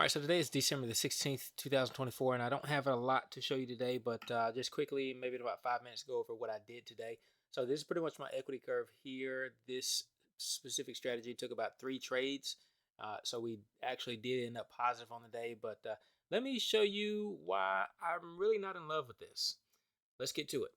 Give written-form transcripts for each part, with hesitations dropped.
All right, so today is December the 16th, 2024, and I don't have a lot to show you today, but just quickly, maybe in about 5 minutes, go over what I did today. So this is pretty much my equity curve here. This specific strategy took about 3 trades. So we actually did end up positive on the day, but let me show you why I'm really not in love with this. Let's get to it.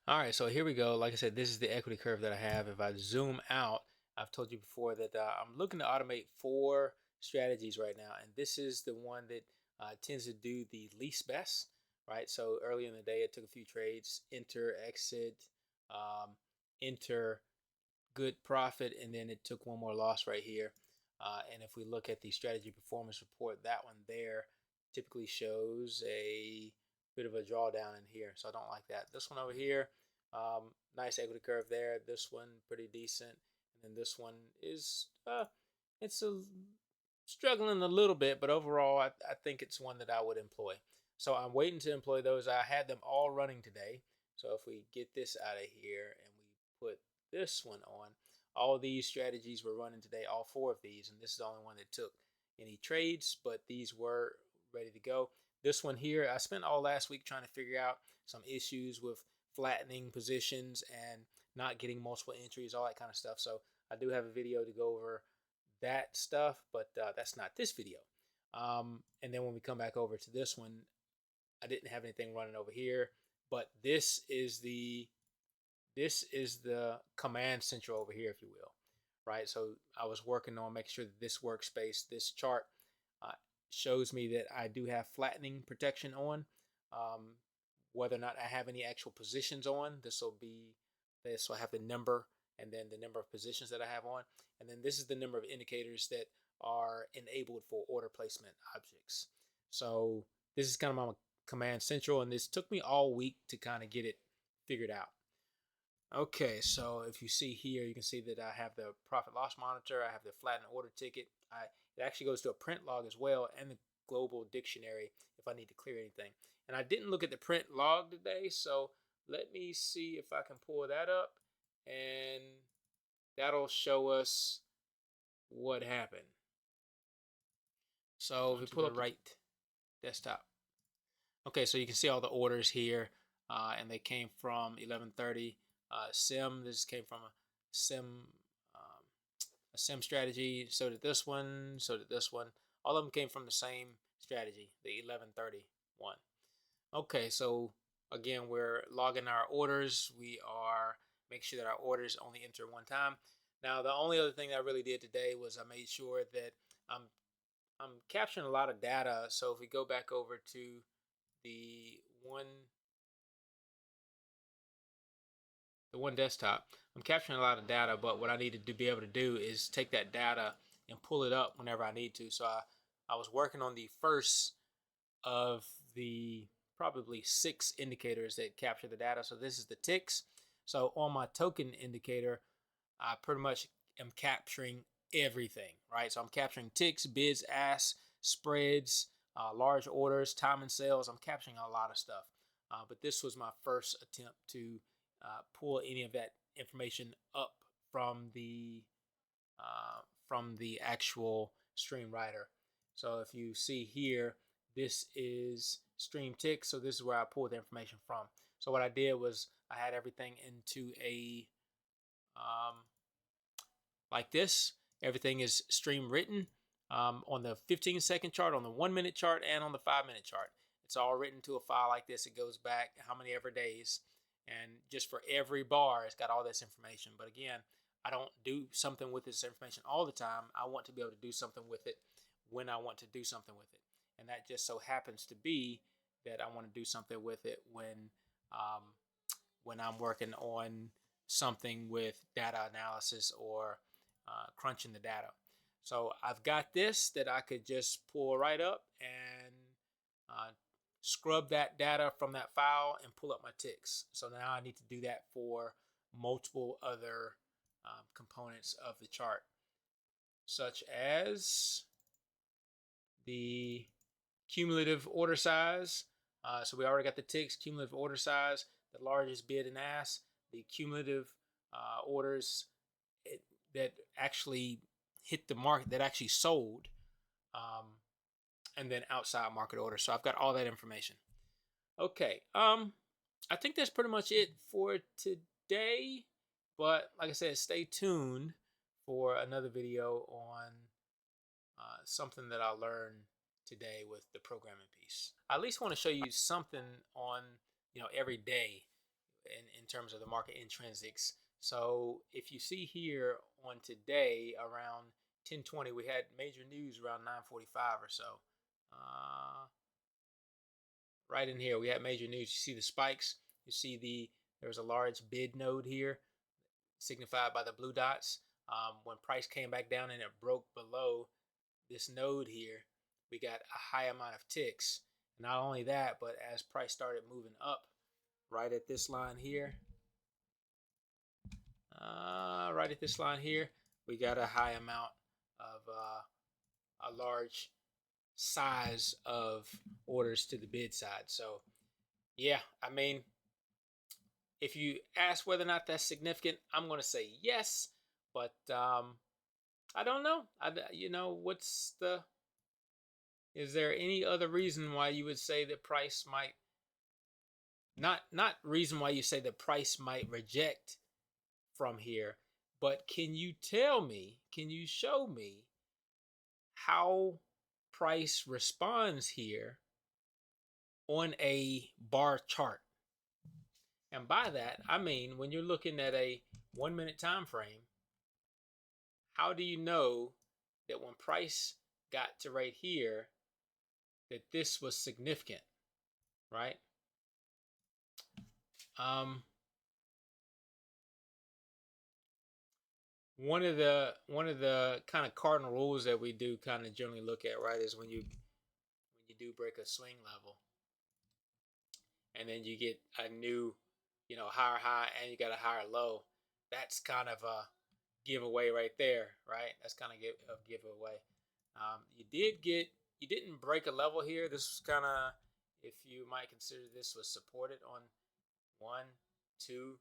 All right, so here we go. Like I said, this is the equity curve that I have. If I zoom out, I've told you before that I'm looking to automate 4 strategies right now, and this is the one that tends to do the least best, right? So early in the day, it took a few trades, enter, exit, um, enter, good profit, and then it took one more loss right here. And if we look at the strategy performance report, that one there typically shows a bit of a drawdown in here. So I don't like that. This one over here, nice equity curve there. This one pretty decent. And then this one is, it's struggling a little bit, but overall, I think it's one that I would employ. So I'm waiting to employ those. I had them all running today. So if we get this out of here and we put this one on, all these strategies were running today, all 4 of these, and this is the only one that took any trades, but these were ready to go. This one here, I spent all last week trying to figure out some issues with flattening positions and not getting multiple entries, all that kind of stuff. So I do have a video to go over that stuff, but that's not this video. And then when we come back over to this one, I didn't have anything running over here, but this is the command central over here, if you will, right? So I was working on making sure that this workspace, this chart, uh, shows me that I do have flattening protection on. Whether or not I have any actual positions on, this will be this. So I have the number and then the number of positions that I have on, and then this is the number of indicators that are enabled for order placement objects. So this is kind of my command central, and this took me all week to kind of get it figured out. Okay, so if you see here, you can see that I have the profit loss monitor, I have the flatten order ticket. It actually goes to a print log as well, and the global dictionary if I need to clear anything. And I didn't look at the print log today, so let me see if I can pull that up, and that'll show us what happened. So if we pull up the right desktop. Okay, so you can see all the orders here, and they came from 1130. Sim, this came from a sim strategy. So did this one. So did this one. All of them came from the same strategy, the 1130 one. Okay, so again, we're logging our orders. We are making sure that our orders only enter one time. Now, the only other thing I really did today was I made sure that I'm capturing a lot of data. So if we go back over to the one desktop, I'm capturing a lot of data, but what I needed to be able to do is take that data and pull it up whenever I need to. So I was working on the first of the probably 6 indicators that capture the data. So this is the ticks. So on my token indicator, I pretty much am capturing everything, right? So I'm capturing ticks, bids, asks, spreads, large orders, time and sales. I'm capturing a lot of stuff. But this was my first attempt to pull any of that information up from the actual stream writer. So if you see here, this is stream tick. So this is where I pulled the information from. So what I did was I had everything into a like this. Everything is stream written on the 15-second chart, on the 1-minute chart, and on the 5-minute chart. It's all written to a file like this. It goes back how many ever days, and just for every bar, it's got all this information. But again, I don't do something with this information all the time. I want to be able to do something with it when I want to do something with it, and that just so happens to be that I want to do something with it when I'm working on something with data analysis or crunching the data. So I've got this that I could just pull right up and scrub that data from that file and pull up my ticks. So now I need to do that for multiple other components of the chart, such as the cumulative order size. So we already got the ticks, cumulative order size, the largest bid and ask, the cumulative orders that actually hit the market, that actually sold, and then outside market orders. So I've got all that information. Okay, I think that's pretty much it for today. But like I said, stay tuned for another video on something that I learned today with the programming piece. I at least want to show you something on every day in terms of the market intrinsics. So if you see here on today around 10:20, we had major news around 9:45 or so. Right in here, we had major news. You see the spikes. You see there was a large bid node here, signified by the blue dots. When price came back down and it broke below this node here, we got a high amount of ticks. Not only that, but as price started moving up, right at this line here, we got a high amount of a large size of orders to the bid side. So yeah, I mean, if you ask whether or not that's significant, I'm going to say yes, but I don't know. Is there any other reason why you would say that price might not reason why you say that price might reject from here, but can you show me how price responds here on a bar chart? And by that, I mean, when you're looking at a 1 minute time frame, how do you know that when price got to right here, that this was significant, right? One of the kind of cardinal rules that we do kind of generally look at, right, is when you do break a swing level, and then you get a new, higher high, and you got a higher low. That's kind of a giveaway right there, right? That's kind of a giveaway. You didn't break a level here. This was kind of, if you might consider this was supported on 1, 2,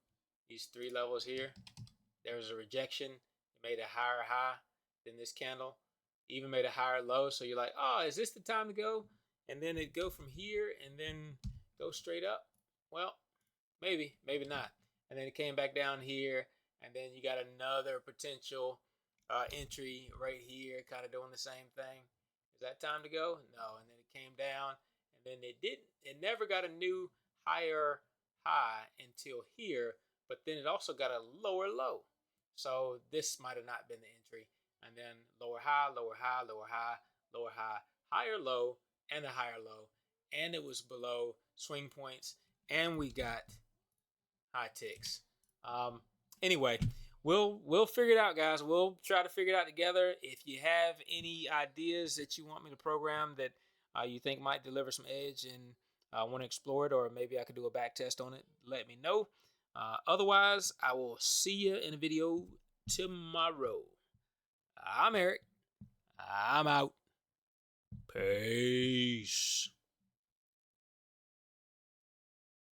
these 3 levels here. There was a rejection. It made a higher high than this candle. Even made a higher low. So you're like, oh, is this the time to go? And then it go from here and then go straight up. Well, maybe not. And then it came back down here, and then you got another potential entry right here, kind of doing the same thing. Is that time to go? No. And then it came down, and then it never got a new higher high until here, but then it also got a lower low. So this might have not been the entry. And then lower high, lower high, lower high, lower high, higher low, and a higher low. And it was below swing points, and we got high ticks. Anyway, we'll figure it out, guys. We'll try to figure it out together. If you have any ideas that you want me to program that you think might deliver some edge and want to explore it, or maybe I could do a back test on it, let me know. Otherwise, I will see you in a video tomorrow. I'm Eric. I'm out. Peace.